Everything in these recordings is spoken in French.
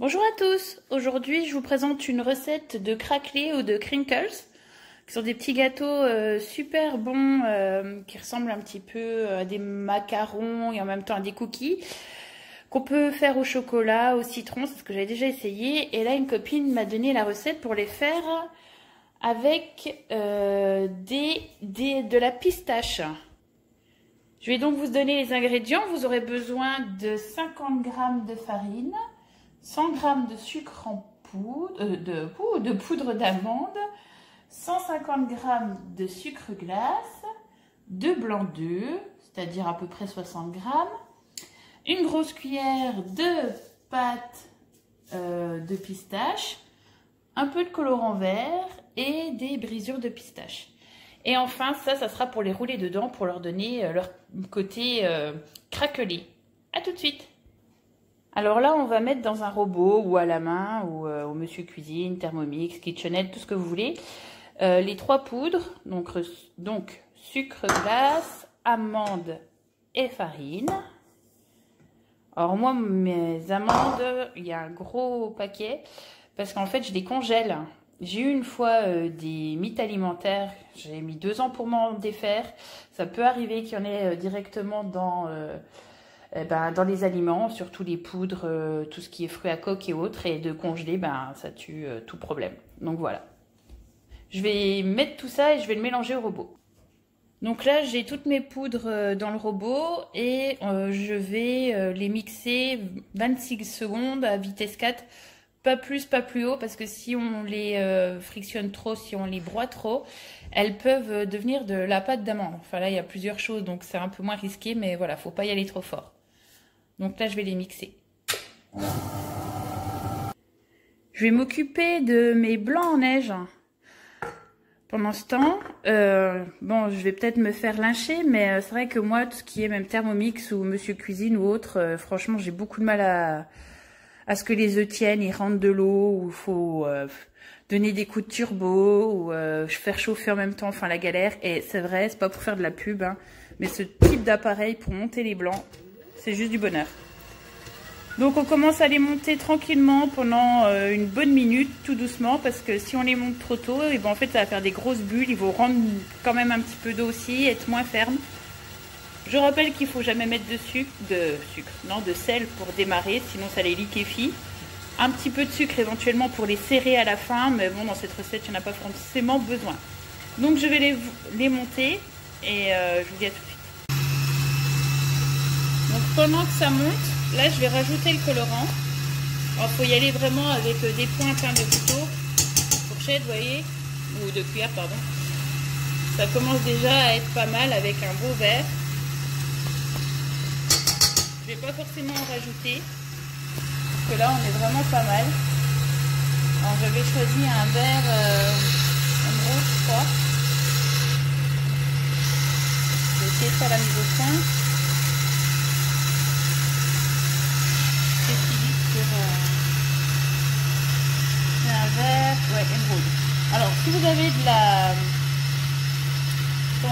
Bonjour à tous, aujourd'hui je vous présente une recette de craquelés ou de crinkles, qui sont des petits gâteaux super bons, qui ressemblent un petit peu à des macarons et en même temps à des cookies, qu'on peut faire au chocolat, au citron, c'est ce que j'ai déjà essayé, et là une copine m'a donné la recette pour les faire avec de la pistache. Je vais donc vous donner les ingrédients. Vous aurez besoin de 50 g de farine, 100 g de sucre en poudre, de poudre d'amande, 150 g de sucre glace, 2 blancs d'œufs, c'est-à-dire à peu près 60 g, une grosse cuillère de pâte de pistache, un peu de colorant vert et des brisures de pistache. Et enfin, ça sera pour les rouler dedans, pour leur donner leur côté craquelé. A tout de suite. Alors là, on va mettre dans un robot ou à la main ou au Monsieur Cuisine, Thermomix, KitchenAid, tout ce que vous voulez. Les 3 poudres, donc sucre glace, amande et farine. Alors moi, mes amandes, il y a un gros paquet parce qu'en fait, je les congèle. J'ai eu une fois des mythes alimentaires, j'ai mis 2 ans pour m'en défaire. Ça peut arriver qu'il y en ait directement dans les aliments, surtout les poudres, tout ce qui est fruits à coque et autres. Et de congeler, ça tue tout problème. Donc voilà. Je vais mettre tout ça et je vais le mélanger au robot. Donc là, j'ai toutes mes poudres dans le robot et je vais les mixer 26 secondes à vitesse 4. Pas plus, pas plus haut, parce que si on les frictionne trop, si on les broie trop, elles peuvent devenir de la pâte d'amande. Enfin là, il y a plusieurs choses, donc c'est un peu moins risqué, mais voilà, faut pas y aller trop fort. Donc là, je vais les mixer. Je vais m'occuper de mes blancs en neige. Pendant ce temps, bon, je vais peut-être me faire lyncher, mais c'est vrai que moi, tout ce qui est même Thermomix ou Monsieur Cuisine ou autre, franchement, j'ai beaucoup de mal à ce que les œufs tiennent, ils rentrent de l'eau, ou il faut donner des coups de turbo, ou faire chauffer en même temps, enfin la galère. Et c'est vrai, c'est pas pour faire de la pub, hein, mais ce type d'appareil pour monter les blancs, c'est juste du bonheur. Donc on commence à les monter tranquillement pendant une bonne minute, tout doucement, parce que si on les monte trop tôt, et en fait ça va faire des grosses bulles, ils vont rendre quand même un petit peu d'eau aussi, être moins ferme. Je rappelle qu'il ne faut jamais mettre de sel pour démarrer, sinon ça les liquéfie. Un petit peu de sucre éventuellement pour les serrer à la fin, mais bon, dans cette recette, il n'y en a pas forcément besoin. Donc je vais les monter et je vous dis à tout de suite. Donc pendant que ça monte, là je vais rajouter le colorant. Alors il faut y aller vraiment avec des pointes de couteau, fourchette, vous voyez, ou de cuillère, pardon. Ça commence déjà à être pas mal avec un beau vert. Je vais pas forcément en rajouter, parce que là on est vraiment pas mal. Alors j'avais choisi un vert rose, je crois. Je vais essayer de faire la mise au point. C'est un vert, ouais, émeraude. Alors si vous avez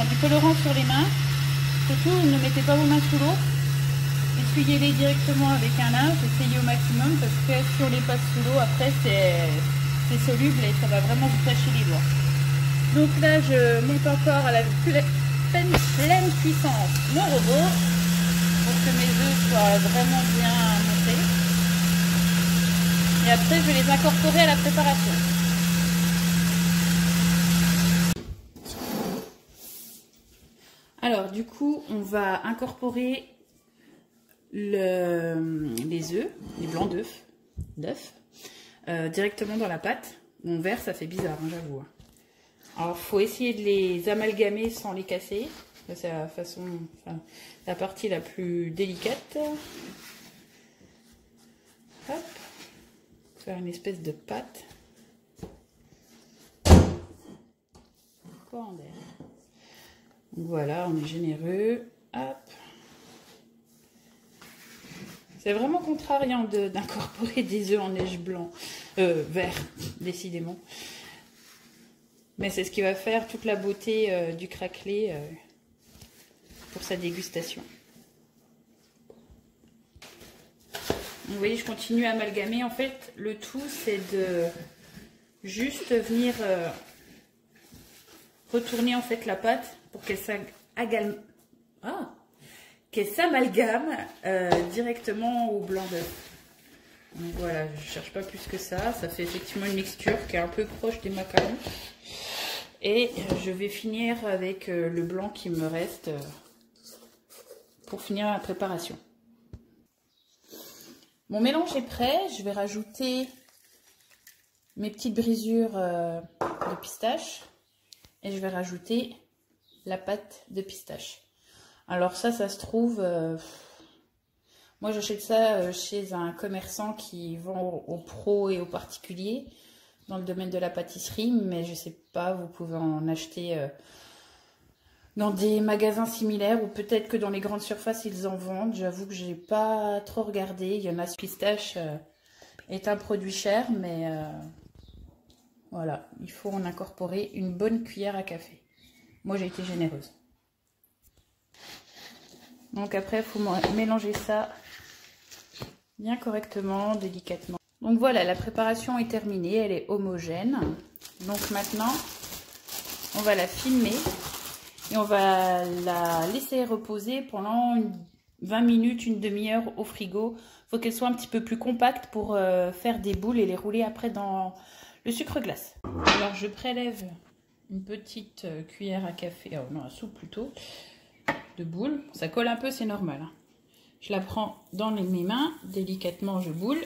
du colorant sur les mains, surtout ne mettez pas vos mains sous l'eau. Essuyez-les directement avec un linge, essayez au maximum parce que si on les passe sous l'eau, après c'est soluble et ça va vraiment vous tacher les doigts. Donc là, je monte encore à la pleine puissance mon robot pour que mes œufs soient vraiment bien montés. Et après, je vais les incorporer à la préparation. Alors du coup, on va incorporer les œufs, les blancs d'œufs, directement dans la pâte. Mon verre, ça fait bizarre, hein, j'avoue. Alors, il faut essayer de les amalgamer sans les casser. C'est la partie la plus délicate. Hop, faire une espèce de pâte. Voilà, on est généreux. Hop. C'est vraiment contrariant d'incorporer des œufs en neige vert, décidément. Mais c'est ce qui va faire toute la beauté du craquelé pour sa dégustation. Vous voyez, je continue à amalgamer. En fait, le tout, c'est de juste venir retourner en fait la pâte pour qu'elle s'amalgame directement au blanc d'œuf. Donc voilà, je ne cherche pas plus que ça. Ça fait effectivement une mixture qui est un peu proche des macarons. Et je vais finir avec le blanc qui me reste pour finir la préparation. Mon mélange est prêt. Je vais rajouter mes petites brisures de pistache. Et je vais rajouter la pâte de pistache. Alors ça se trouve... moi, j'achète ça chez un commerçant qui vend aux pros et aux particuliers dans le domaine de la pâtisserie. Mais je ne sais pas, vous pouvez en acheter dans des magasins similaires ou peut-être que dans les grandes surfaces, ils en vendent. J'avoue que je n'ai pas trop regardé. Il y en a, pistache est un produit cher, mais voilà, il faut en incorporer une bonne cuillère à café. Moi, j'ai été généreuse. Donc après, il faut mélanger ça bien correctement, délicatement. Donc voilà, la préparation est terminée, elle est homogène. Donc maintenant, on va la filmer et on va la laisser reposer pendant 20 minutes, une demi-heure au frigo. Il faut qu'elle soit un petit peu plus compacte pour faire des boules et les rouler après dans le sucre glace. Alors je prélève une petite cuillère à café, oh non, à soupe plutôt, de boule. Ça colle un peu, c'est normal. Je la prends dans mes mains, délicatement je boule.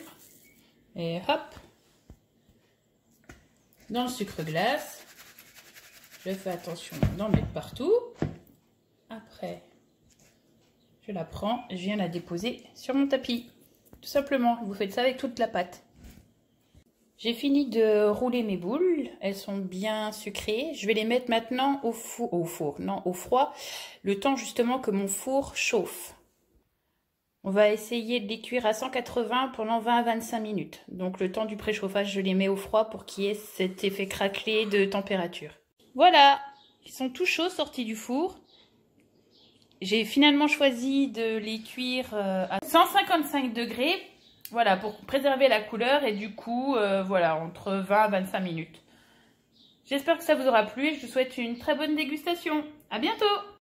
Et hop, dans le sucre glace. Je fais attention d'en mettre partout. Après, je la prends et je viens la déposer sur mon tapis. Tout simplement, vous faites ça avec toute la pâte. J'ai fini de rouler mes boules, elles sont bien sucrées. Je vais les mettre maintenant au froid, le temps justement que mon four chauffe. On va essayer de les cuire à 180 pendant 20 à 25 minutes. Donc le temps du préchauffage, je les mets au froid pour qu'il y ait cet effet craquelé de température. Voilà, ils sont tout chauds sortis du four. J'ai finalement choisi de les cuire à 155 degrés. Voilà, pour préserver la couleur et du coup, voilà, entre 20 à 25 minutes. J'espère que ça vous aura plu et je vous souhaite une très bonne dégustation. À bientôt!